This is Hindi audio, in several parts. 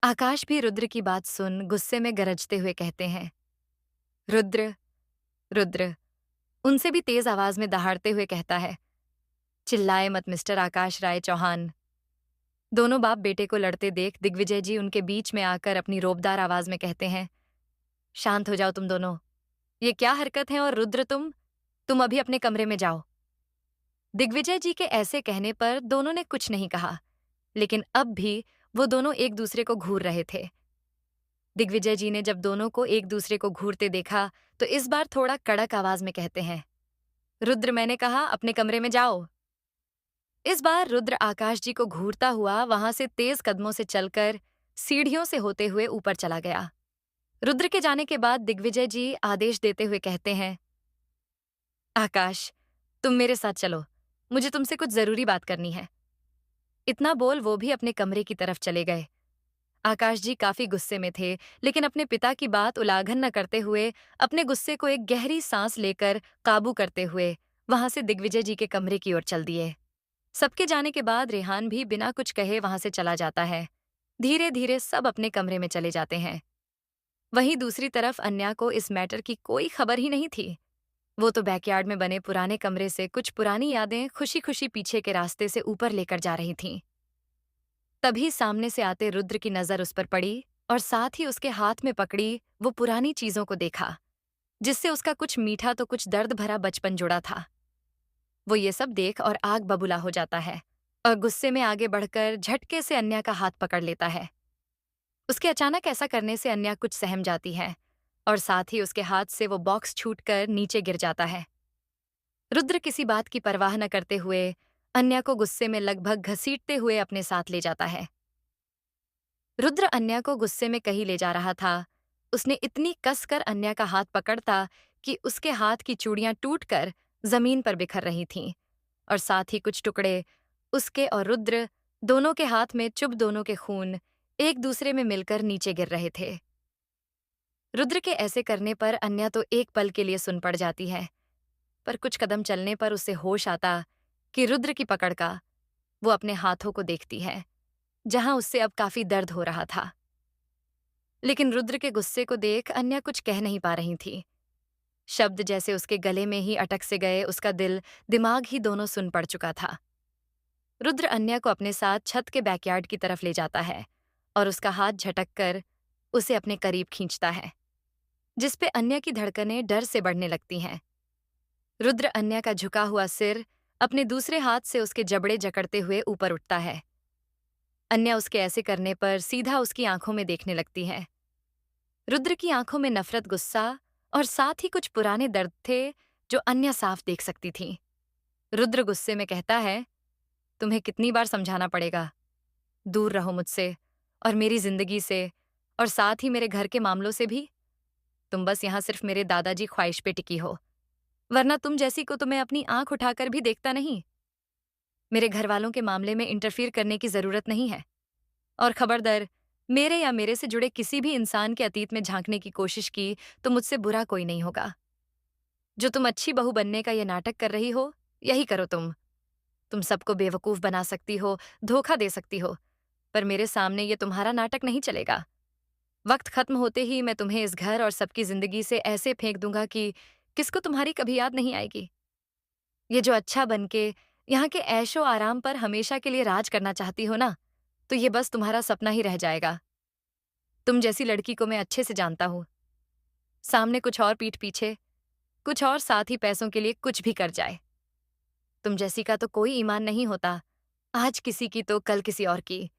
आकाश भी रुद्र की बात सुन गुस्से में गरजते हुए कहते हैं, रुद्र, रुद्र। उनसे भी तेज आवाज में दहाड़ते हुए कहता है, चिल्लाए मत मिस्टर आकाश राय चौहान। दोनों बाप बेटे को लड़ते देख दिग्विजय जी उनके बीच में आकर अपनी रोबदार आवाज में कहते हैं, शांत हो जाओ तुम दोनों। ये क्या हरकत है? और रुद्र तुम अभी अपने कमरे में जाओ। दिग्विजय जी के ऐसे कहने पर दोनों ने कुछ नहीं कहा, लेकिन अब भी वो दोनों एक दूसरे को घूर रहे थे। दिग्विजय जी ने जब दोनों को एक दूसरे को घूरते देखा तो इस बार थोड़ा कड़क आवाज में कहते हैं, रुद्र मैंने कहा अपने कमरे में जाओ। इस बार रुद्र आकाश जी को घूरता हुआ वहां से तेज कदमों से चलकर सीढ़ियों से होते हुए ऊपर चला गया। रुद्र के जाने के बाद दिग्विजय जी आदेश देते हुए कहते हैं, आकाश, तुम मेरे साथ चलो, मुझे तुमसे कुछ जरूरी बात करनी है। इतना बोल वो भी अपने कमरे की तरफ चले गए। आकाश जी काफी गुस्से में थे, लेकिन अपने पिता की बात उल्लंघन न करते हुए अपने गुस्से को एक गहरी सांस लेकर काबू करते हुए वहां से दिग्विजय जी के कमरे की ओर चल दिए। सबके जाने के बाद रेहान भी बिना कुछ कहे वहां से चला जाता है। धीरे धीरे सब अपने कमरे में चले जाते हैं। वहीं दूसरी तरफ अन्या को इस मैटर की कोई खबर ही नहीं थी। वो तो बैकयार्ड में बने पुराने कमरे से कुछ पुरानी यादें खुशी खुशी पीछे के रास्ते से ऊपर लेकर जा रही थीं। तभी सामने से आते रुद्र की नजर उस पर पड़ी और साथ ही उसके हाथ में पकड़ी वो पुरानी चीजों को देखा, जिससे उसका कुछ मीठा तो कुछ दर्द भरा बचपन जुड़ा था। वो ये सब देख और आग बबूला हो जाता है और गुस्से में आगे बढ़कर झटके से अन्या का हाथ पकड़ लेता है। उसके अचानक ऐसा करने से अन्या कुछ सहम जाती है और साथ ही उसके हाथ से वो बॉक्स छूटकर नीचे गिर जाता है। रुद्र किसी बात की परवाह न करते हुए अन्या को गुस्से में लगभग घसीटते हुए अपने साथ ले जाता है। रुद्र अन्या को गुस्से में कहीं ले जा रहा था। उसने इतनी कसकर अन्या का हाथ पकड़ता कि उसके हाथ की चूड़ियां टूटकर जमीन पर बिखर रही थीं और साथ ही कुछ टुकड़े उसके और रुद्र दोनों के हाथ में चुभ दोनों के खून एक दूसरे में मिलकर नीचे गिर रहे थे। रुद्र के ऐसे करने पर अन्या तो एक पल के लिए सुन पड़ जाती है, पर कुछ कदम चलने पर उसे होश आता कि रुद्र की पकड़ का वो अपने हाथों को देखती है, जहां उससे अब काफी दर्द हो रहा था। लेकिन रुद्र के गुस्से को देख अन्या कुछ कह नहीं पा रही थी। शब्द जैसे उसके गले में ही अटक से गए, उसका दिल दिमाग ही दोनों सुन पड़ चुका था। रुद्र अन्या को अपने साथ छत के बैकयार्ड की तरफ ले जाता है और उसका हाथ झटक कर उसे अपने करीब खींचता है, जिसपे अन्या की धड़कनें डर से बढ़ने लगती हैं। रुद्र अन्या का झुका हुआ सिर अपने दूसरे हाथ से उसके जबड़े जकड़ते हुए ऊपर उठता है। अन्या उसके ऐसे करने पर सीधा उसकी आंखों में देखने लगती है। रुद्र की आंखों में नफरत, गुस्सा और साथ ही कुछ पुराने दर्द थे जो अन्या साफ देख सकती थी। रुद्र गुस्से में कहता है, तुम्हें कितनी बार समझाना पड़ेगा? दूर रहो मुझसे और मेरी जिंदगी से और साथ ही मेरे घर के मामलों से भी। तुम बस यहाँ सिर्फ मेरे दादाजी ख्वाहिश पे टिकी हो, वरना तुम जैसी को तो मैं अपनी आंख उठाकर भी देखता नहीं। मेरे घर वालों के मामले में इंटरफियर करने की जरूरत नहीं है। और खबरदार, मेरे या मेरे से जुड़े किसी भी इंसान के अतीत में झांकने की कोशिश की तो मुझसे बुरा कोई नहीं होगा। जो तुम अच्छी बहू बनने का ये नाटक कर रही हो, यही करो तुम सबको बेवकूफ बना सकती हो, धोखा दे सकती हो, पर मेरे सामने ये तुम्हारा नाटक नहीं चलेगा। वक्त खत्म होते ही मैं तुम्हें इस घर और सबकी जिंदगी से ऐसे फेंक दूंगा कि किसको तुम्हारी कभी याद नहीं आएगी। ये जो अच्छा बन के यहाँ के ऐशो आराम पर हमेशा के लिए राज करना चाहती हो ना, तो ये बस तुम्हारा सपना ही रह जाएगा। तुम जैसी लड़की को मैं अच्छे से जानता हूँ। सामने कुछ और, पीठ पीछे कुछ और, साथ ही पैसों के लिए कुछ भी कर जाए। तुम जैसी का तो कोई ईमान नहीं होता, आज किसी की तो कल किसी और की।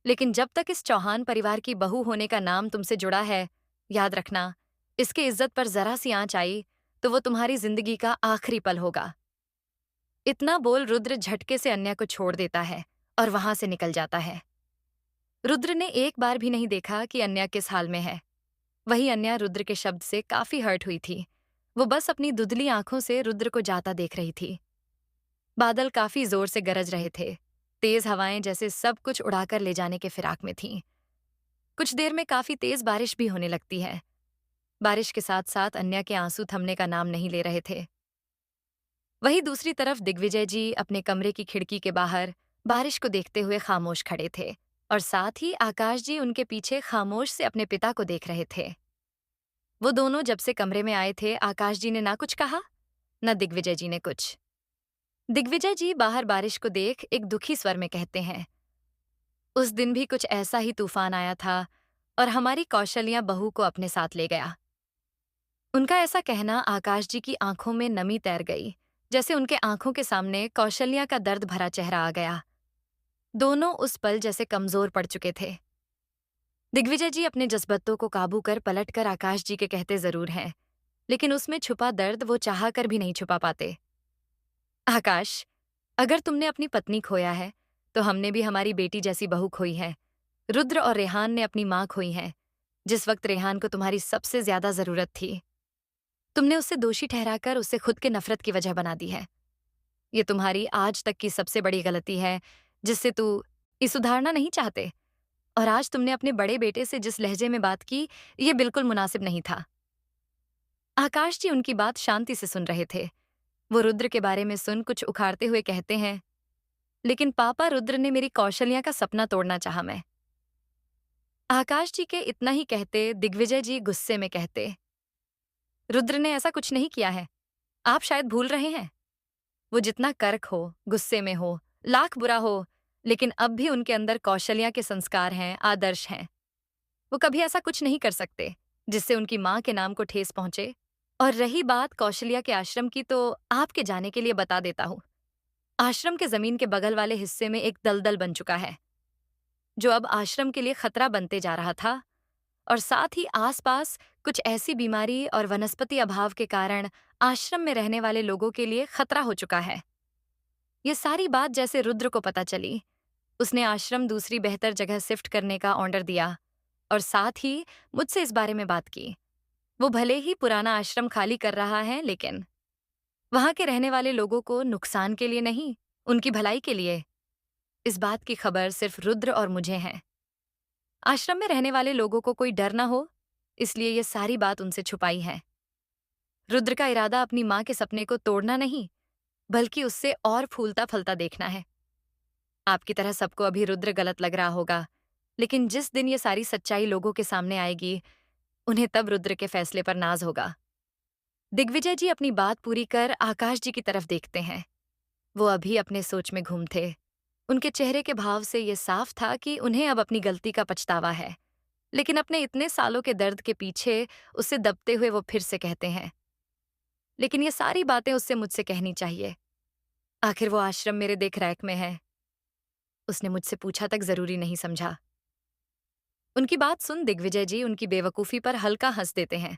लेकिन जब तक इस चौहान परिवार की बहू होने का नाम तुमसे जुड़ा है, याद रखना, इसके इज्जत पर जरा सी आंच आई तो वो तुम्हारी जिंदगी का आखिरी पल होगा। इतना बोल रुद्र झटके से अन्या को छोड़ देता है और वहां से निकल जाता है। रुद्र ने एक बार भी नहीं देखा कि अन्या किस हाल में है। वही अन्या रुद्र के शब्द से काफी हर्ट हुई थी। वो बस अपनी धुंधली आंखों से रुद्र को जाता देख रही थी। बादल काफी जोर से गरज रहे थे। तेज हवाएं जैसे सब कुछ उड़ाकर ले जाने के फिराक में थीं। कुछ देर में काफी तेज बारिश भी होने लगती है। बारिश के साथ साथ अन्या के आंसू थमने का नाम नहीं ले रहे थे। वहीं दूसरी तरफ दिग्विजय जी अपने कमरे की खिड़की के बाहर बारिश को देखते हुए खामोश खड़े थे। और साथ ही आकाश जी उनके पीछे खामोश से अपने पिता को देख रहे थे। वो दोनों जब से कमरे में आए थे, आकाश जी ने ना कुछ कहा, न दिग्विजय जी ने कुछ। दिग्विजय जी बाहर बारिश को देख एक दुखी स्वर में कहते हैं, उस दिन भी कुछ ऐसा ही तूफान आया था और हमारी कौशल्या बहू को अपने साथ ले गया। उनका ऐसा कहना आकाश जी की आंखों में नमी तैर गई, जैसे उनके आंखों के सामने कौशल्या का दर्द भरा चेहरा आ गया। दोनों उस पल जैसे कमजोर पड़ चुके थे। दिग्विजय जी अपने जज्बातों को काबू कर पलटकर आकाश जी के कहते जरूर हैं, लेकिन उसमें छुपा दर्द वो चाह कर भी नहीं छुपा पाते। आकाश, अगर तुमने अपनी पत्नी खोया है, तो हमने भी हमारी बेटी जैसी बहू खोई है। रुद्र और रेहान ने अपनी माँ खोई है, जिस वक्त रेहान को तुम्हारी सबसे ज्यादा जरूरत थी। तुमने उसे दोषी ठहराकर उसे खुद के नफरत की वजह बना दी है। ये तुम्हारी आज तक की सबसे बड़ी गलती है, जिससे तू ये सुधारना नहीं चाहते। और आज तुमने अपने बड़े बेटे से जिस लहजे में बात की, ये बिल्कुल मुनासिब नहीं था। आकाश जी उनकी बात शांति से सुन रहे थे। वो रुद्र के बारे में सुन कुछ उखाड़ते हुए कहते हैं, लेकिन पापा, रुद्र ने मेरी कौशल्या का सपना तोड़ना चाहा। मैं आकाश जी के इतना ही कहते दिग्विजय जी गुस्से में कहते, रुद्र ने ऐसा कुछ नहीं किया है, आप शायद भूल रहे हैं। वो जितना कर्क हो, गुस्से में हो, लाख बुरा हो, लेकिन अब भी उनके अंदर कौशल्या के संस्कार हैं, आदर्श हैं। वो कभी ऐसा कुछ नहीं कर सकते जिससे उनकी माँ के नाम को ठेस पहुंचे। और रही बात कौशल्या के आश्रम की, तो आपके जाने के लिए बता देता हूँ। आश्रम के जमीन के बगल वाले हिस्से में एक दलदल बन चुका है, जो अब आश्रम के लिए खतरा बनते जा रहा था। और साथ ही आसपास कुछ ऐसी बीमारी और वनस्पति अभाव के कारण आश्रम में रहने वाले लोगों के लिए खतरा हो चुका है। ये सारी बात जैसे रुद्र को पता चली, उसने आश्रम दूसरी बेहतर जगह शिफ्ट करने का ऑर्डर दिया और साथ ही मुझसे इस बारे में बात की। वो भले ही पुराना आश्रम खाली कर रहा है, लेकिन वहां के रहने वाले लोगों को नुकसान के लिए नहीं, उनकी भलाई के लिए। इस बात की खबर सिर्फ रुद्र और मुझे है। आश्रम में रहने वाले लोगों को कोई डर ना हो, इसलिए ये सारी बात उनसे छुपाई है। रुद्र का इरादा अपनी माँ के सपने को तोड़ना नहीं, बल्कि उससे और फूलता फलता देखना है। आपकी तरह सबको अभी रुद्र गलत लग रहा होगा, लेकिन जिस दिन ये सारी सच्चाई लोगों के सामने आएगी, उन्हें तब रुद्र के फैसले पर नाज होगा। दिग्विजय जी अपनी बात पूरी कर आकाश जी की तरफ देखते हैं। वो अभी अपने सोच में घूम थे। उनके चेहरे के भाव से ये साफ था कि उन्हें अब अपनी गलती का पछतावा है, लेकिन अपने इतने सालों के दर्द के पीछे उसे दबते हुए वो फिर से कहते हैं, लेकिन ये सारी बातें उससे मुझसे कहनी चाहिए। आखिर वो आश्रम मेरे देख रेख में है। उसने मुझसे पूछा तक जरूरी नहीं समझा। उनकी बात सुन दिग्विजय जी उनकी बेवकूफ़ी पर हल्का हंस देते हैं।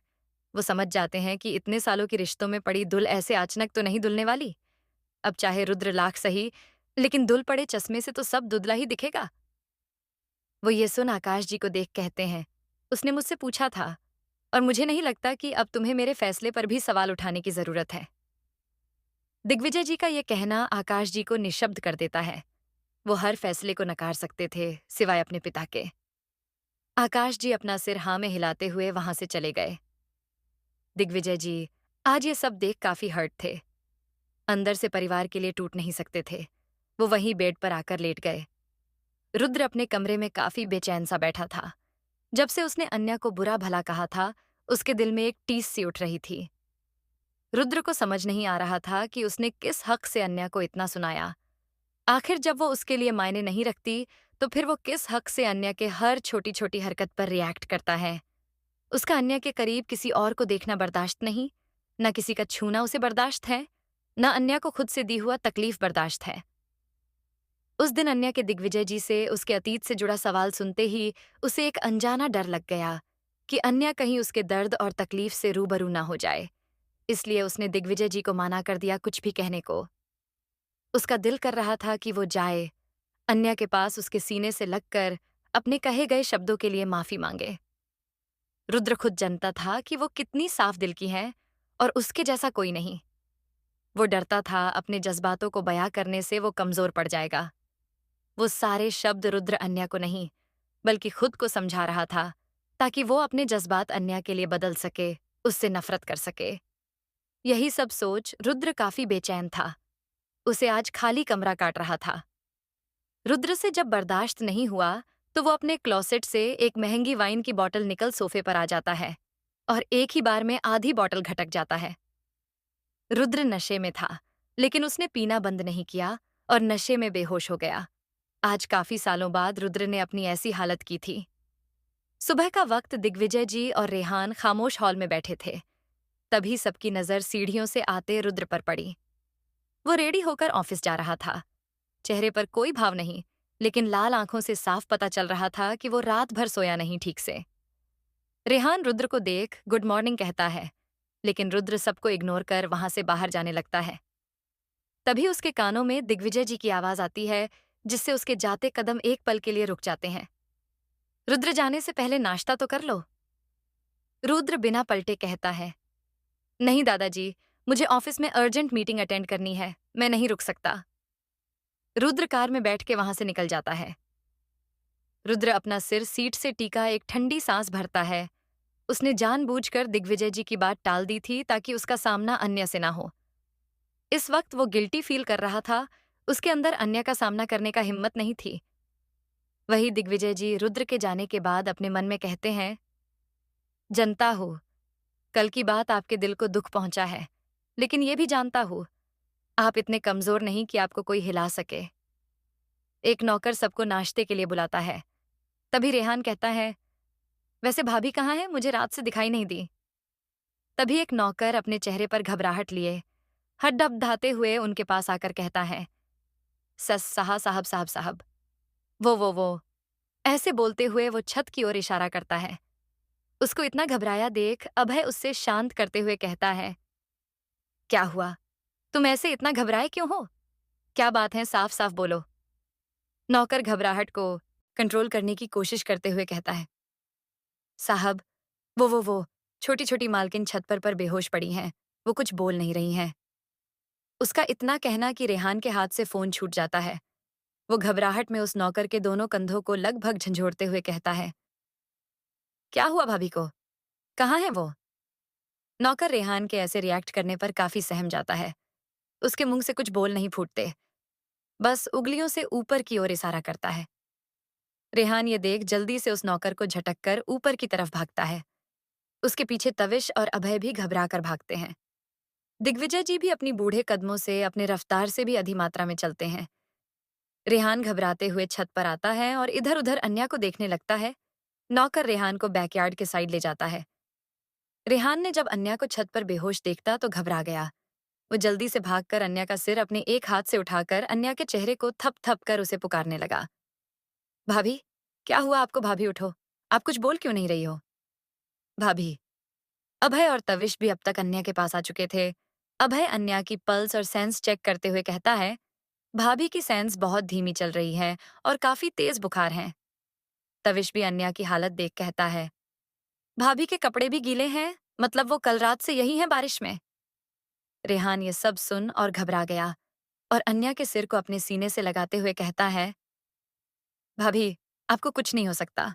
वो समझ जाते हैं कि इतने सालों की रिश्तों में पड़ी दुल ऐसे अचानक तो नहीं दुलने वाली। अब चाहे रुद्र लाख सही, लेकिन दुल पड़े चश्मे से तो सब दुधला ही दिखेगा। वो ये सुन आकाश जी को देख कहते हैं, उसने मुझसे पूछा था, और मुझे नहीं लगता कि अब तुम्हें मेरे फैसले पर भी सवाल उठाने की जरूरत है। दिग्विजय जी का यह कहना आकाश जी को निशब्द कर देता है। वो हर फैसले को नकार सकते थे, सिवाय अपने पिता के। आकाश जी अपना सिर हाँ में हिलाते हुए वहां से चले गए। दिग्विजय जी आज ये सब देख काफी हर्ट थे। अंदर से परिवार के लिए टूट नहीं सकते थे। वो वहीं बेड पर आकर लेट गए। रुद्र अपने कमरे में काफी बेचैन सा बैठा था। जब से उसने अन्या को बुरा भला कहा था, उसके दिल में एक टीस सी उठ रही थी। रुद्र को समझ नहीं आ रहा था कि उसने किस हक से अन्या को इतना सुनाया। आखिर जब वो उसके लिए मायने नहीं रखती, तो फिर वो किस हक से अन्या के हर छोटी छोटी हरकत पर रिएक्ट करता है। उसका अन्या के करीब किसी और को देखना बर्दाश्त नहीं, न किसी का छूना उसे बर्दाश्त है, न अन्या को खुद से दी हुआ तकलीफ बर्दाश्त है। उस दिन अन्या के दिग्विजय जी से उसके अतीत से जुड़ा सवाल सुनते ही उसे एक अनजाना डर लग गया कि अन्या कहीं उसके दर्द और तकलीफ से रूबरू ना हो जाए। इसलिए उसने दिग्विजय जी को माना कर दिया कुछ भी कहने को। उसका दिल कर रहा था कि वो जाए, अन्या के पास उसके सीने से लगकर अपने कहे गए शब्दों के लिए माफी मांगे। रुद्र खुद जानता था कि वो कितनी साफ दिल की है और उसके जैसा कोई नहीं। वो डरता था अपने जज्बातों को बयां करने से वो कमजोर पड़ जाएगा। वो सारे शब्द रुद्र अन्या को नहीं, बल्कि खुद को समझा रहा था, ताकि वो अपने जज्बात अन्या के लिए बदल सके, उससे नफरत कर सके। यही सब सोच रुद्र काफी बेचैन था। उसे आज खाली कमरा काट रहा था। रुद्र से जब बर्दाश्त नहीं हुआ, तो वो अपने क्लोसेट से एक महंगी वाइन की बॉटल निकल सोफे पर आ जाता है और एक ही बार में आधी बॉटल घटक जाता है। रुद्र नशे में था, लेकिन उसने पीना बंद नहीं किया और नशे में बेहोश हो गया। आज काफी सालों बाद रुद्र ने अपनी ऐसी हालत की थी। सुबह का वक्त दिग्विजय जी और रेहान खामोश हॉल में बैठे थे। तभी सबकी नजर सीढ़ियों से आते रुद्र पर पड़ी। वो रेडी होकर ऑफिस जा रहा था। चेहरे पर कोई भाव नहीं, लेकिन लाल आंखों से साफ पता चल रहा था कि वो रात भर सोया नहीं ठीक से। रेहान रुद्र को देख गुड मॉर्निंग कहता है, लेकिन रुद्र सबको इग्नोर कर वहां से बाहर जाने लगता है। तभी उसके कानों में दिग्विजय जी की आवाज आती है, जिससे उसके जाते कदम एक पल के लिए रुक जाते हैं। रुद्र जाने से पहले नाश्ता तो कर लो। रुद्र बिना पलटे कहता है, नहीं दादाजी, मुझे ऑफिस में अर्जेंट मीटिंग अटेंड करनी है, मैं नहीं रुक सकता। रुद्र कार में बैठ के वहां से निकल जाता है। रुद्र अपना सिर सीट से टीका एक ठंडी सांस भरता है। उसने जानबूझकर दिग्विजय जी की बात टाल दी थी ताकि उसका सामना अन्य से ना हो। इस वक्त वो गिल्टी फील कर रहा था, उसके अंदर अन्य का सामना करने का हिम्मत नहीं थी। वही दिग्विजय जी रुद्र के जाने के बाद अपने मन में कहते हैं, जनता हूं, कल की बात आपके दिल को दुख पहुंचा है, लेकिन ये भी जानता हूं, आप इतने कमजोर नहीं कि आपको कोई हिला सके। एक नौकर सबको नाश्ते के लिए बुलाता है। तभी रेहान कहता है, वैसे भाभी कहाँ है, मुझे रात से दिखाई नहीं दी। तभी एक नौकर अपने चेहरे पर घबराहट लिए हड्डपडाते हुए उनके पास आकर कहता है, सस साहा साहब साहब साहब। वो ऐसे बोलते हुए वो छत की ओर इशारा करता है। उसको इतना घबराया देख अभय उससे शांत करते हुए कहता है, क्या हुआ, तुम ऐसे इतना घबराए क्यों हो, क्या बात है, साफ साफ बोलो। नौकर घबराहट को कंट्रोल करने की कोशिश करते हुए कहता है, साहब, वो छोटी छोटी मालकिन छत पर बेहोश पड़ी हैं, वो कुछ बोल नहीं रही हैं। उसका इतना कहना कि रेहान के हाथ से फोन छूट जाता है। वो घबराहट में उस नौकर के दोनों कंधों को लगभग झंझोड़ते हुए कहता है, क्या हुआ भाभी को, कहाँ है वो। नौकर रेहान के ऐसे रिएक्ट करने पर काफी सहम जाता है। उसके मुंह से कुछ बोल नहीं फूटते, बस उंगलियों से ऊपर की ओर इशारा करता है। रेहान ये देख जल्दी से उस नौकर को झटक कर ऊपर की तरफ भागता है। उसके पीछे तविश और अभय भी घबरा कर भागते हैं। दिग्विजय जी भी अपनी बूढ़े कदमों से अपने रफ्तार से भी अधिमात्रा में चलते हैं। रेहान घबराते हुए छत पर आता है और इधर उधर अन्या को देखने लगता है। नौकर रेहान को बैकयार्ड के साइड ले जाता है। रेहान ने जब अन्या को छत पर बेहोश देखता तो घबरा गया। वो जल्दी से भागकर अन्या का सिर अपने एक हाथ से उठाकर अन्या के चेहरे को थप थप कर उसे पुकारने लगा, भाभी, क्या हुआ आपको, भाभी उठो, आप कुछ बोल क्यों नहीं रही हो। भाभी। अभय और तविश भी अब तक अन्या के पास आ चुके थे। अभय अन्या की पल्स और सेंस चेक करते हुए कहता है, भाभी की सेंस बहुत धीमी चल रही है और काफी तेज बुखार है। तविश भी अन्या की हालत देख कहता है, भाभी के कपड़े भी गीले हैं, मतलब वो कल रात से यही हैं बारिश में। रेहान ये सब सुन और घबरा गया और अन्या के सिर को अपने सीने से लगाते हुए कहता है, भाभी, आपको कुछ नहीं हो सकता।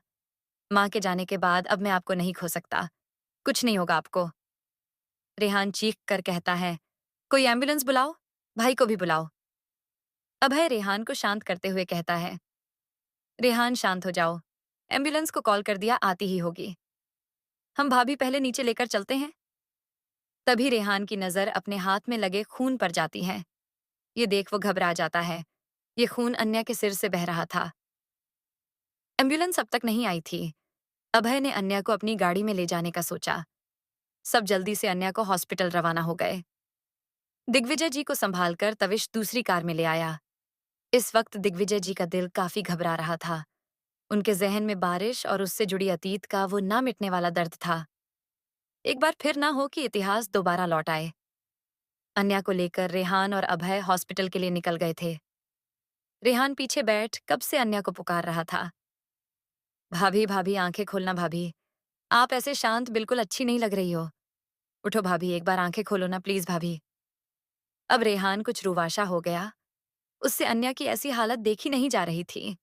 माँ के जाने के बाद अब मैं आपको नहीं खो सकता, कुछ नहीं होगा आपको। रेहान चीख कर कहता है, कोई एम्बुलेंस बुलाओ, भाई को भी बुलाओ। अभय रेहान को शांत करते हुए कहता है, रेहान शांत हो जाओ, एम्बुलेंस को कॉल कर दिया, आती ही होगी। हम भाभी पहले नीचे लेकर चलते हैं। तभी रेहान की नजर अपने हाथ में लगे खून पर जाती है। ये देख वो घबरा जाता है। ये खून अन्या के सिर से बह रहा था। एम्बुलेंस अब तक नहीं आई थी। अभय ने अन्या को अपनी गाड़ी में ले जाने का सोचा। सब जल्दी से अन्या को हॉस्पिटल रवाना हो गए। दिग्विजय जी को संभालकर तविश दूसरी कार में ले आया। इस वक्त दिग्विजय जी का दिल काफी घबरा रहा था। उनके जहन में बारिश और उससे जुड़ी अतीत का वो ना मिटने वाला दर्द था। एक बार फिर ना हो कि इतिहास दोबारा लौट आए। अन्या को लेकर रेहान और अभय हॉस्पिटल के लिए निकल गए थे। रेहान पीछे बैठ कब से अन्या को पुकार रहा था, भाभी भाभी, आंखें खोलना भाभी, आप ऐसे शांत बिल्कुल अच्छी नहीं लग रही हो। उठो भाभी, एक बार आंखें खोलो ना प्लीज भाभी। अब रेहान कुछ रुवाशा हो गया। उससे अन्या की ऐसी हालत देखी नहीं जा रही थी।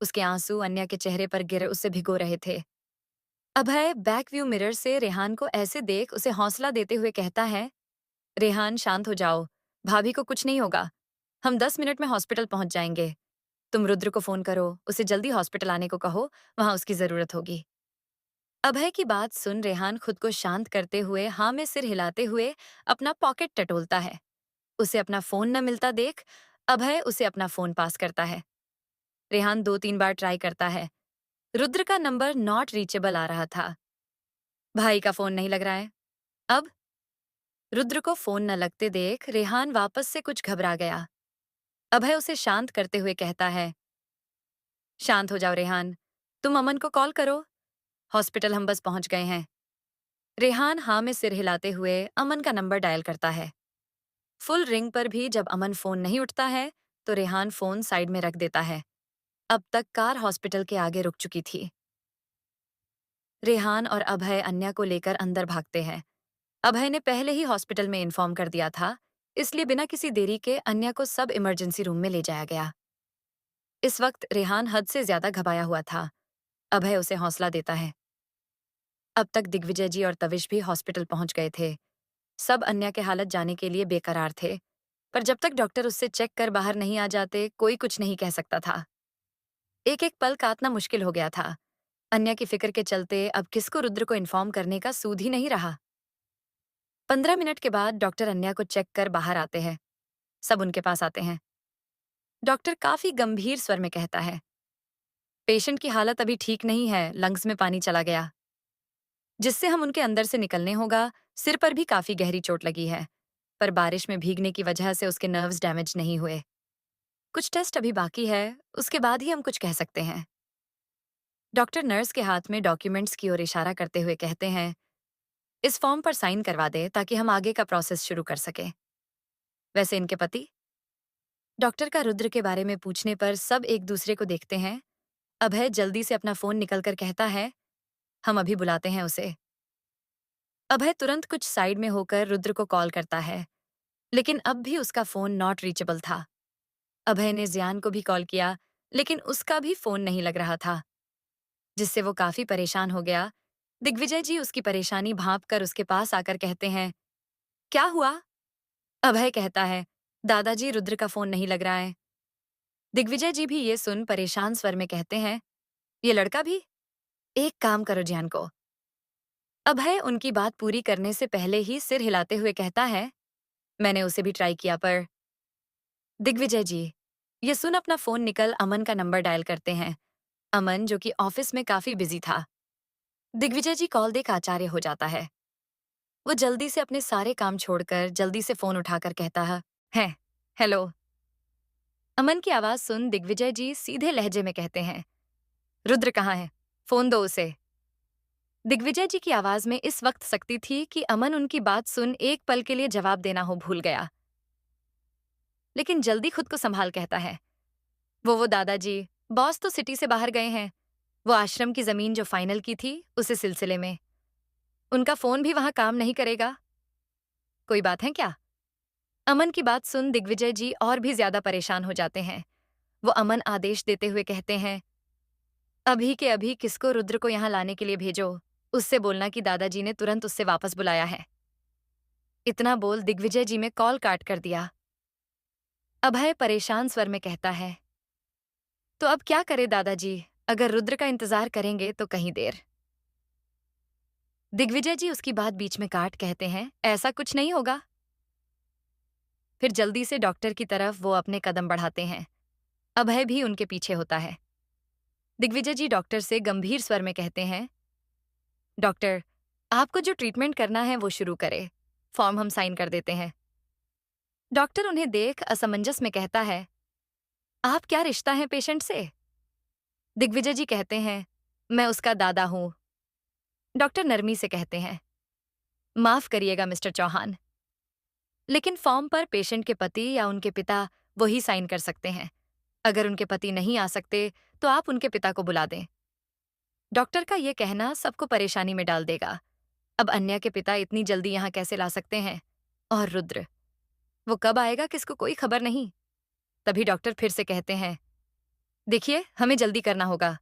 उसके आंसू अन्या के चेहरे पर गिर उसे भिगो रहे थे। अभय बैक व्यू मिरर से रेहान को ऐसे देख उसे हौसला देते हुए कहता है, रेहान शांत हो जाओ, भाभी को कुछ नहीं होगा, हम 10 मिनट में हॉस्पिटल पहुंच जाएंगे। तुम रुद्र को फोन करो, उसे जल्दी हॉस्पिटल आने को कहो, वहां उसकी जरूरत होगी। अभय की बात सुन रेहान खुद को शांत करते हुए हाँ में सिर हिलाते हुए अपना पॉकेट टटोलता है। उसे अपना फोन न मिलता देख अभय उसे अपना फोन पास करता है। रेहान 2-3 बार ट्राई करता है। रुद्र का नंबर नॉट रीचेबल आ रहा था। भाई का फोन नहीं लग रहा है। अब रुद्र को फोन न लगते देख रेहान वापस से कुछ घबरा गया। अभय उसे शांत करते हुए कहता है, शांत हो जाओ रेहान, तुम अमन को कॉल करो, हॉस्पिटल हम बस पहुंच गए हैं। रेहान हाँ में सिर हिलाते हुए अमन का नंबर डायल करता है। फुल रिंग पर भी जब अमन फोन नहीं उठता है तो रेहान फोन साइड में रख देता है। अब तक कार हॉस्पिटल के आगे रुक चुकी थी। रेहान और अभय अन्या को लेकर अंदर भागते हैं। अभय ने पहले ही हॉस्पिटल में इन्फॉर्म कर दिया था, इसलिए बिना किसी देरी के अन्या को सब इमरजेंसी रूम में ले जाया गया। इस वक्त रेहान हद से ज्यादा घबराया हुआ था। अभय उसे हौसला देता है। अब तक दिग्विजय जी और तविश भी हॉस्पिटल पहुंच गए थे। सब अन्या के हालत जाने के लिए बेकरार थे, पर जब तक डॉक्टर उससे चेक कर बाहर नहीं आ जाते कोई कुछ नहीं कह सकता था। एक एक पल काटना मुश्किल हो गया था। अन्या की फिक्र के चलते अब किसको रुद्र को इन्फॉर्म करने का सूद ही नहीं रहा। 15 मिनट के बाद डॉक्टर अन्या को चेक कर बाहर आते हैं। सब उनके पास आते हैं। डॉक्टर काफी गंभीर स्वर में कहता है, पेशेंट की हालत अभी ठीक नहीं है, लंग्स में पानी चला गया, जिससे हम उनके अंदर से निकलने होगा। सिर पर भी काफी गहरी चोट लगी है, पर बारिश में भीगने की वजह से उसके नर्व्स डैमेज नहीं हुए। कुछ टेस्ट अभी बाकी है, उसके बाद ही हम कुछ कह सकते हैं। डॉक्टर नर्स के हाथ में डॉक्यूमेंट्स की ओर इशारा करते हुए कहते हैं, इस फॉर्म पर साइन करवा दे ताकि हम आगे का प्रोसेस शुरू कर सकें। वैसे इनके पति? डॉक्टर का रुद्र के बारे में पूछने पर सब एक दूसरे को देखते हैं। अभय जल्दी से अपना फोन निकलकर कहता है, हम अभी बुलाते हैं उसे। अभय तुरंत कुछ साइड में होकर रुद्र को कॉल करता है, लेकिन अब भी उसका फोन नॉट रीचेबल था। अभय ने जियान को भी कॉल किया, लेकिन उसका भी फोन नहीं लग रहा था, जिससे वो काफी परेशान हो गया। दिग्विजय जी उसकी परेशानी भांप कर उसके पास आकर कहते हैं, क्या हुआ? अभय कहता है, दादाजी रुद्र का फोन नहीं लग रहा है। दिग्विजय जी भी ये सुन परेशान स्वर में कहते हैं, ये लड़का भी? एक काम करो जियान को। अभय उनकी बात पूरी करने से पहले ही सिर हिलाते हुए कहता है, मैंने उसे भी ट्राई किया पर। दिग्विजय जी ये सुन अपना फोन निकल अमन का नंबर डायल करते हैं। अमन जो कि ऑफिस में काफी बिजी था। दिग्विजय जी कॉल देख आचार्य हो जाता है। वो जल्दी से अपने सारे काम छोड़कर जल्दी से फोन उठाकर कहता है, हेलो। अमन की आवाज सुन दिग्विजय जी सीधे लहजे में कहते हैं, रुद्र कहाँ है, फोन दो उसे। दिग्विजय जी की आवाज में इस वक्त सख्ती थी कि अमन उनकी बात सुन एक पल के लिए जवाब देना हो भूल गया, लेकिन जल्दी खुद को संभाल कहता है, वो दादाजी, बॉस तो सिटी से बाहर गए हैं, वो आश्रम की जमीन जो फाइनल की थी उसे सिलसिले में। उनका फोन भी वहां काम नहीं करेगा। कोई बात है क्या? अमन की बात सुन दिग्विजय जी और भी ज्यादा परेशान हो जाते हैं। वो अमन आदेश देते हुए कहते हैं, अभी के अभी किसको रुद्र को यहाँ लाने के लिए भेजो, उससे बोलना कि दादाजी ने तुरंत उससे वापस बुलाया है। इतना बोल दिग्विजय जी में कॉल काट कर दिया। अभय परेशान स्वर में कहता है, तो अब क्या करे दादाजी, अगर रुद्र का इंतजार करेंगे तो कहीं देर। दिग्विजय जी उसकी बात बीच में काट कहते हैं, ऐसा कुछ नहीं होगा। फिर जल्दी से डॉक्टर की तरफ वो अपने कदम बढ़ाते हैं। अभय भी उनके पीछे होता है। दिग्विजय जी डॉक्टर से गंभीर स्वर में कहते हैं, डॉक्टर, आपको जो ट्रीटमेंट करना है वो शुरू करें, फॉर्म हम साइन कर देते हैं। डॉक्टर उन्हें देख असमंजस में कहता है, आप क्या रिश्ता है पेशेंट से? दिग्विजय जी कहते हैं, मैं उसका दादा हूं। डॉक्टर नरमी से कहते हैं, माफ करिएगा मिस्टर चौहान, लेकिन फॉर्म पर पेशेंट के पति या उनके पिता वही साइन कर सकते हैं। अगर उनके पति नहीं आ सकते तो आप उनके पिता को बुला दें। डॉक्टर का यह कहना सबको परेशानी में डाल देगा। अब अन्या के पिता इतनी जल्दी यहाँ कैसे ला सकते हैं? और रुद्र, वो कब आएगा किसको कोई खबर नहीं। तभी डॉक्टर फिर से कहते हैं, देखिए हमें जल्दी करना होगा,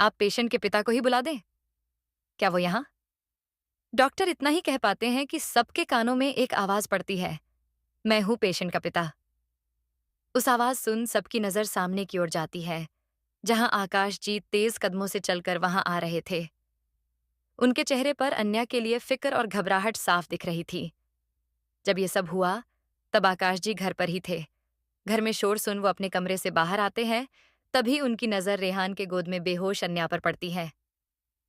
आप पेशेंट के पिता को ही बुला दें। क्या वो यहाँ? डॉक्टर इतना ही कह पाते हैं कि सबके कानों में एक आवाज पड़ती है, मैं हूं पेशेंट का पिता। उस आवाज सुन सबकी नजर सामने की ओर जाती है, जहां आकाश जी तेज कदमों से चलकर वहां आ रहे थे। उनके चेहरे पर अन्या के लिए फिक्र और घबराहट साफ दिख रही थी। जब ये सब हुआ, तब आकाश जी घर पर ही थे। घर में शोर सुन वो अपने कमरे से बाहर आते हैं, तभी उनकी नजर रेहान के गोद में बेहोश अन्या पर पड़ती है।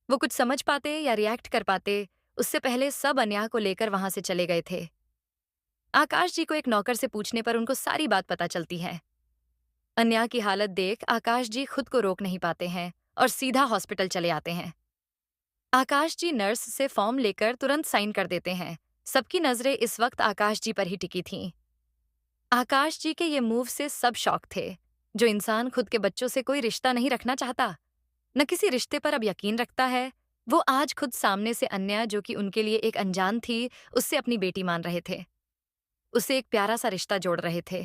वो कुछ समझ पाते या रिएक्ट कर पाते, उससे पहले सब अन्या को लेकर वहां से चले गए थे। आकाश जी को एक नौकर से पूछने पर उनको सारी बात पता चलती है। अन्या की हालत देख आकाश जी खुद को रोक नहीं पाते हैं और सीधा हॉस्पिटल चले आते हैं। आकाश जी नर्स से फॉर्म लेकर तुरंत साइन कर देते हैं। सबकी नजरें इस वक्त आकाश जी पर ही टिकी थीं। आकाश जी के ये मूव से सब शॉक थे। जो इंसान खुद के बच्चों से कोई रिश्ता नहीं रखना चाहता, न किसी रिश्ते पर अब यकीन रखता है, वो आज खुद सामने से अन्या, जो कि उनके लिए एक अनजान थी, उससे अपनी बेटी मान रहे थे। उसे एक प्यारा सा रिश्ता जोड़ रहे थे।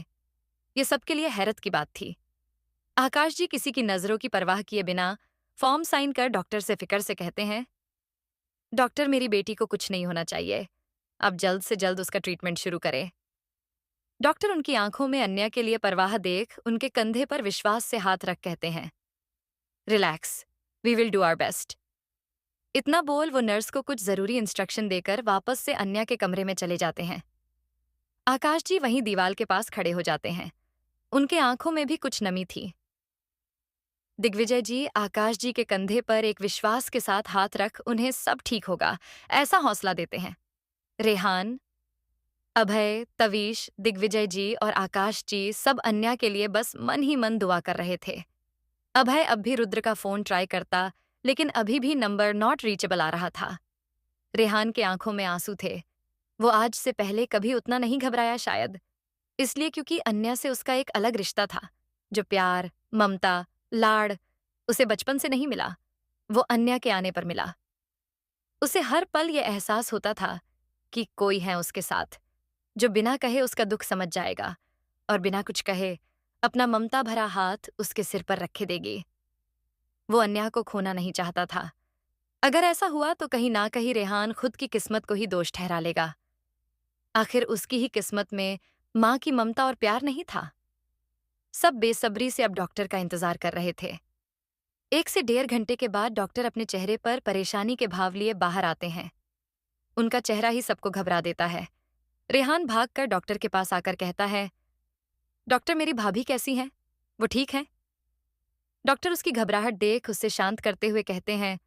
ये सबके लिए हैरत की बात थी। आकाश जी किसी की नजरों की परवाह किए बिना फॉर्म साइन कर डॉक्टर से फिक्र से कहते हैं, डॉक्टर मेरी बेटी को कुछ नहीं होना चाहिए, आप जल्द से जल्द उसका ट्रीटमेंट शुरू करें। डॉक्टर उनकी आंखों में अन्या के लिए परवाह देख उनके कंधे पर विश्वास से हाथ रख कहते हैं, relax, we will do our best. इतना बोल वो नर्स को कुछ जरूरी इंस्ट्रक्शन देकर वापस से अन्या के कमरे में चले जाते हैं। आकाश जी वहीं दीवार के पास खड़े हो जाते हैं। उनके आंखों में भी कुछ नमी थी। दिग्विजय जी आकाश जी के कंधे पर एक विश्वास के साथ हाथ रख उन्हें सब ठीक होगा ऐसा हौसला देते हैं। रेहान, अभय, तवीश, दिग्विजय जी और आकाश जी सब अन्या के लिए बस मन ही मन दुआ कर रहे थे। अभय अब भी रुद्र का फोन ट्राई करता, लेकिन अभी भी नंबर नॉट रीचेबल आ रहा था। रेहान के आंखों में आंसू थे। वो आज से पहले कभी उतना नहीं घबराया, शायद इसलिए क्योंकि अन्या से उसका एक अलग रिश्ता था, जो प्यार, ममता, लाड़ उसे बचपन से नहीं मिला, वो अन्या के आने पर मिला। उसे हर पल ये एहसास होता था कि कोई है उसके साथ, जो बिना कहे उसका दुख समझ जाएगा और बिना कुछ कहे अपना ममता भरा हाथ उसके सिर पर रखे देगी। वो अन्या को खोना नहीं चाहता था। अगर ऐसा हुआ तो कहीं ना कहीं रेहान खुद की किस्मत को ही दोष ठहरा लेगा। आखिर उसकी ही किस्मत में माँ की ममता और प्यार नहीं था। सब बेसब्री से अब डॉक्टर का इंतजार कर रहे थे। 1 से 1.5 घंटे के बाद डॉक्टर अपने चेहरे पर परेशानी के भाव लिए बाहर आते हैं। उनका चेहरा ही सबको घबरा देता है। रेहान भागकर डॉक्टर के पास आकर कहता है, डॉक्टर मेरी भाभी कैसी हैं? वो ठीक हैं? डॉक्टर उसकी घबराहट देख उसे शांत करते हुए कहते हैं,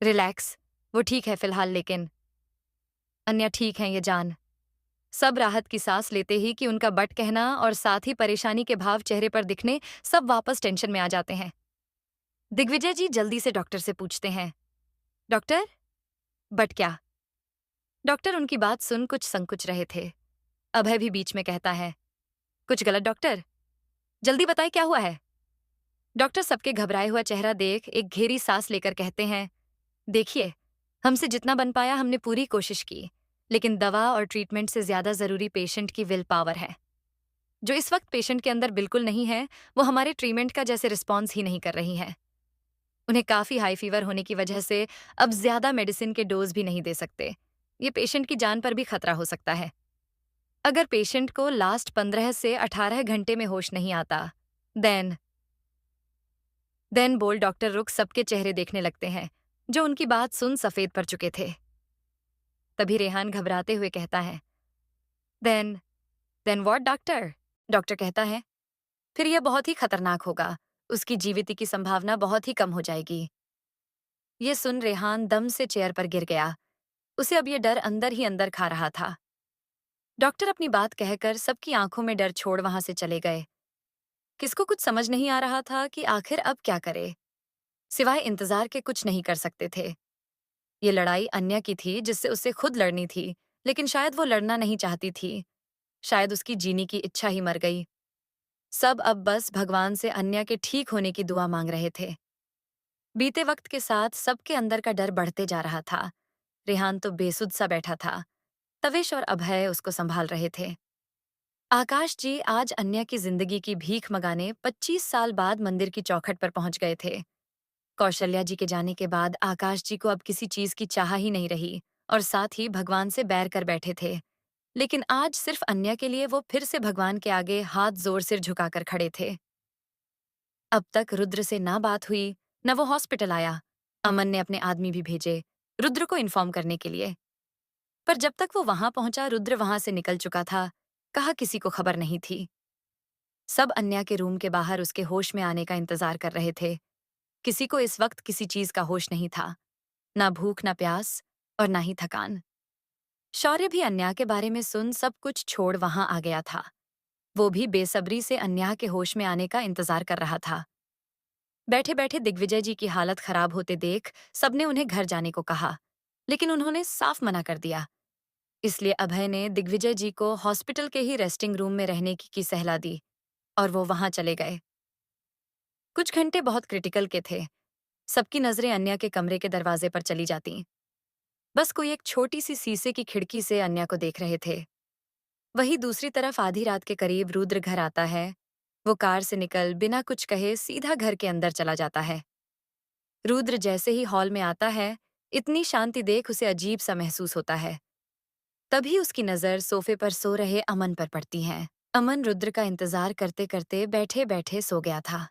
रिलैक्स, वो ठीक है फिलहाल, लेकिन अन्या ठीक हैं ये जान। सब राहत की सांस लेते ही कि उनका बट कहना और साथ ही परेशानी के भाव चेहरे पर दिखने सब वापस टेंशन में आ जाते हैं। दिग्विजय जी जल्दी से डॉक्टर से पूछते हैं, डॉक्टर, बट क्या? डॉक्टर उनकी बात सुन कुछ संकुच रहे थे। अभय भी बीच में कहता है, कुछ गलत डॉक्टर? जल्दी बताइए क्या हुआ है? डॉक्टर सबके घबराए हुआ चेहरा देख एक गहरी सांस लेकर कहते हैं, देखिए, हमसे जितना बन पाया हमने पूरी कोशिश की, लेकिन दवा और ट्रीटमेंट से ज्यादा जरूरी पेशेंट की विल पावर है। जो इस वक्त पेशेंट के अंदर बिल्कुल नहीं है, वो हमारे ट्रीटमेंट का जैसे रिस्पॉन्स ही नहीं कर रही है। उन्हें काफी हाई फीवर होने की वजह से अब ज्यादा मेडिसिन के डोज भी नहीं दे सकते। ये पेशेंट की जान पर भी खतरा हो सकता है। अगर पेशेंट को लास्ट 15 से 18 घंटे में होश नहीं आता, देन बोल डॉक्टर रुक सबके चेहरे देखने लगते हैं, जो उनकी बात सुन सफेद पड़ चुके थे। तभी रेहान घबराते हुए कहता है, देन व्हाट डॉक्टर? डॉक्टर कहता है, फिर यह बहुत ही खतरनाक होगा, उसकी जीवित की संभावना बहुत ही कम हो जाएगी। ये सुन रेहान दम से चेयर पर गिर गया। उसे अब ये डर अंदर ही अंदर खा रहा था। डॉक्टर अपनी बात कहकर सबकी आंखों में डर छोड़ वहां से चले गए। किसको कुछ समझ नहीं आ रहा था कि आखिर अब क्या करे, सिवाय इंतजार के कुछ नहीं कर सकते थे। ये लड़ाई अन्या की थी जिससे उसे खुद लड़नी थी, लेकिन शायद वो लड़ना नहीं चाहती थी। शायद उसकी जीने की इच्छा ही मर गई। सब अब बस भगवान से अन्या के ठीक होने की दुआ मांग रहे थे। बीते वक्त के साथ सबके अंदर का डर बढ़ते जा रहा था। रेहान तो बेसुध सा बैठा था। तविश और अभय उसको संभाल रहे थे। आकाश जी आज अन्या की जिंदगी की भीख मंगाने 25 साल बाद मंदिर की चौखट पर पहुंच गए थे। कौशल्या जी के जाने के बाद आकाश जी को अब किसी चीज की चाह ही नहीं रही और साथ ही भगवान से बैर कर बैठे थे। लेकिन आज सिर्फ अन्या के लिए वो फिर से भगवान के आगे हाथ जोर सिर झुकाकर खड़े थे। अब तक रुद्र से ना बात हुई, न वो हॉस्पिटल आया। अमन ने अपने आदमी भी भेजे, रुद्र को इन्फॉर्म करने के लिए। पर जब तक वो वहां पहुंचा, रुद्र वहां से निकल चुका था। कहा किसी को खबर नहीं थी। सब अन्या के रूम के बाहर उसके होश में आने का इंतजार कर रहे थे। किसी को इस वक्त किसी चीज का होश नहीं था, ना भूख, ना प्यास और ना ही थकान। शौर्य भी अन्या के बारे में सुन सब कुछ छोड़ वहां आ गया था। वो भी बेसब्री से अन्या के होश में आने का इंतजार कर रहा था। बैठे बैठे दिग्विजय जी की हालत खराब होते देख सबने उन्हें घर जाने को कहा, लेकिन उन्होंने साफ मना कर दिया। इसलिए अभय ने दिग्विजय जी को हॉस्पिटल के ही रेस्टिंग रूम में रहने की सलाह दी और वो वहां चले गए। कुछ घंटे बहुत क्रिटिकल के थे। सबकी नजरें अन्या के कमरे के दरवाजे पर चली जाती। बस कोई एक छोटी सी शीशे की खिड़की से अन्या को देख रहे थे। वहीं दूसरी तरफ आधी रात के करीब रुद्र घर आता है। वो कार से निकल बिना कुछ कहे सीधा घर के अंदर चला जाता है। रुद्र जैसे ही हॉल में आता है, इतनी शांति देख उसे अजीब सा महसूस होता है। तभी उसकी नजर सोफे पर सो रहे अमन पर पड़ती है। अमन रुद्र का इंतजार करते करते बैठे बैठे सो गया था।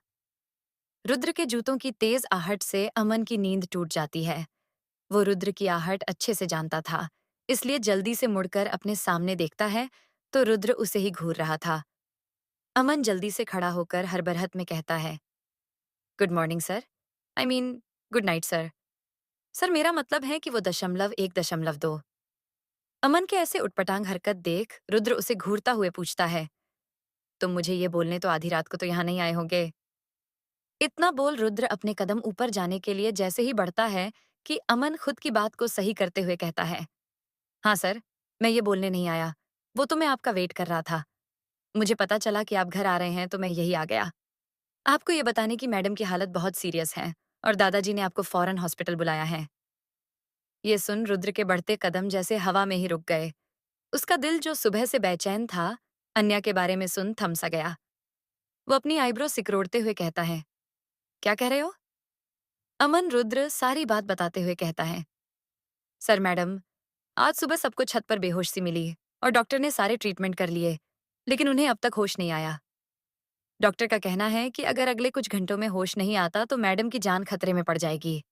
रुद्र के जूतों की तेज आहट से अमन की नींद टूट जाती है। वो रुद्र की आहट अच्छे से जानता था, इसलिए जल्दी से मुड़कर अपने सामने देखता है तो रुद्र उसे ही घूर रहा था। अमन जल्दी से खड़ा होकर हरबरहत में कहता है, good morning sir. I mean good night sir. Sir मेरा मतलब है कि वो 0.1.2। अमन के ऐसे उटपटांग हरकत देख रुद्र उसे घूरता हुए पूछता है, तुम मुझे ये बोलने तो आधी रात को तो यहाँ नहीं आए होंगे। इतना बोल रुद्र अपने कदम ऊपर जाने के लिए जैसे ही बढ़ता है कि अमन खुद की बात को सही करते हुए कहता है, हाँ सर, मैं ये बोलने नहीं आया। वो तो मैं आपका वेट कर रहा था। मुझे पता चला कि आप घर आ रहे हैं तो मैं यही आ गया। आपको ये बताने की मैडम की हालत बहुत सीरियस है और दादाजी ने आपको फौरन हॉस्पिटल बुलाया है। ये सुन रुद्र के बढ़ते कदम जैसे हवा में ही रुक गए। उसका दिल जो सुबह से बेचैन था, अन्या के बारे में सुन थम सा गया। वो अपनी आईब्रो सिकुड़ते हुए कहता है, क्या कह रहे हो? अमन रुद्र सारी बात बताते हुए कहता है, सर मैडम, आज सुबह सबको छत पर बेहोश सी मिली और डॉक्टर ने सारे ट्रीटमेंट कर लिए, लेकिन उन्हें अब तक होश नहीं आया। डॉक्टर का कहना है कि अगर अगले कुछ घंटों में होश नहीं आता तो मैडम की जान खतरे में पड़ जाएगी।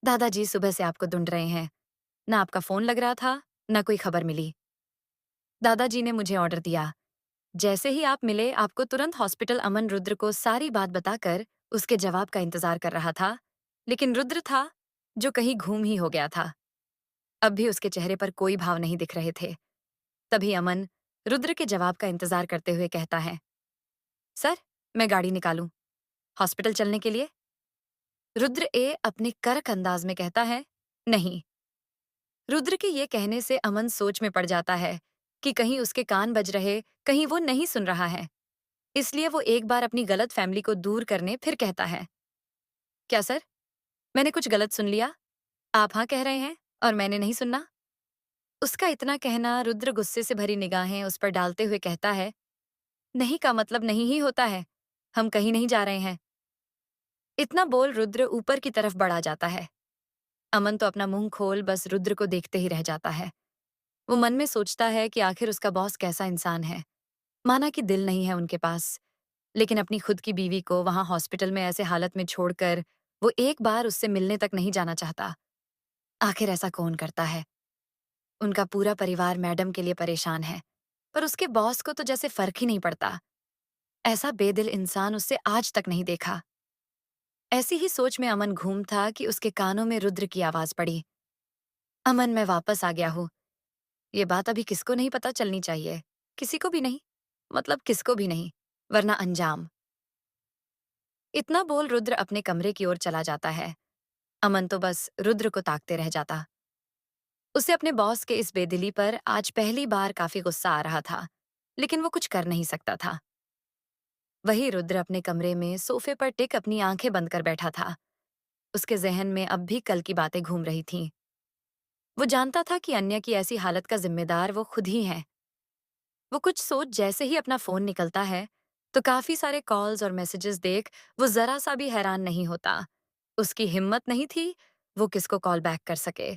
दादाजी सुबह से आपको ढूंढ रहे हैं। ना आपका फोन लग रहा था, ना कोई खबर मिली। दादाजी ने मुझे ऑर्डर दिया, जैसे ही आप मिले आपको तुरंत हॉस्पिटल। अमन रुद्र को सारी बात बताकर उसके जवाब का इंतजार कर रहा था, लेकिन रुद्र था जो कहीं घूम ही हो गया था। अब भी उसके चेहरे पर कोई भाव नहीं दिख रहे थे। तभी अमन रुद्र के जवाब का इंतजार करते हुए कहता है, सर, मैं गाड़ी निकालूं हॉस्पिटल चलने के लिए? रुद्र अपने करक अंदाज में कहता है, नहीं। रुद्र के ये कहने से अमन सोच में पड़ जाता है कि कहीं उसके कान बज रहे, कहीं वो नहीं सुन रहा है। इसलिए वो एक बार अपनी गलत फैमिली को दूर करने फिर कहता है, क्या सर, मैंने कुछ गलत सुन लिया? आप हाँ कह रहे हैं और मैंने नहीं सुनना? उसका इतना कहना रुद्र गुस्से से भरी निगाहें उस पर डालते हुए कहता है, नहीं का मतलब नहीं ही होता है। हम कहीं नहीं जा रहे हैं। इतना बोल रुद्र ऊपर की तरफ बढ़ा जाता है। अमन तो अपना मुंह खोल बस रुद्र को देखते ही रह जाता है। वो मन में सोचता है कि आखिर उसका बॉस कैसा इंसान है। माना कि दिल नहीं है उनके पास, लेकिन अपनी खुद की बीवी को वहां हॉस्पिटल में ऐसे हालत में छोड़कर वो एक बार उससे मिलने तक नहीं जाना चाहता। आखिर ऐसा कौन करता है? उनका पूरा परिवार मैडम के लिए परेशान है, पर उसके बॉस को तो जैसे फर्क ही नहीं पड़ता। ऐसा बेदिल इंसान उससे आज तक नहीं देखा। ऐसी ही सोच में अमन घूम था कि उसके कानों में रुद्र की आवाज पड़ी, अमन मैं वापस आ गया हूँ। ये बात अभी किसको नहीं पता चलनी चाहिए। किसी को भी नहीं, मतलब किसको भी नहीं, वरना अंजाम। इतना बोल रुद्र अपने कमरे की ओर चला जाता है। अमन तो बस रुद्र को ताकते रह जाता। उसे अपने बॉस के इस बेदिली पर आज पहली बार काफी गुस्सा आ रहा था, लेकिन वो कुछ कर नहीं सकता था। वही रुद्र अपने कमरे में सोफे पर टिक अपनी आंखें बंद कर बैठा था। उसके जहन में अब भी कल की बातें घूम रही थीं। वो जानता था कि अन्य की ऐसी हालत का जिम्मेदार वो खुद ही है। वो कुछ सोच जैसे ही अपना फोन निकलता है तो काफी सारे कॉल्स और मैसेजेस देख वो जरा सा भी हैरान नहीं होता। उसकी हिम्मत नहीं थी वो किसको कॉल बैक कर सके।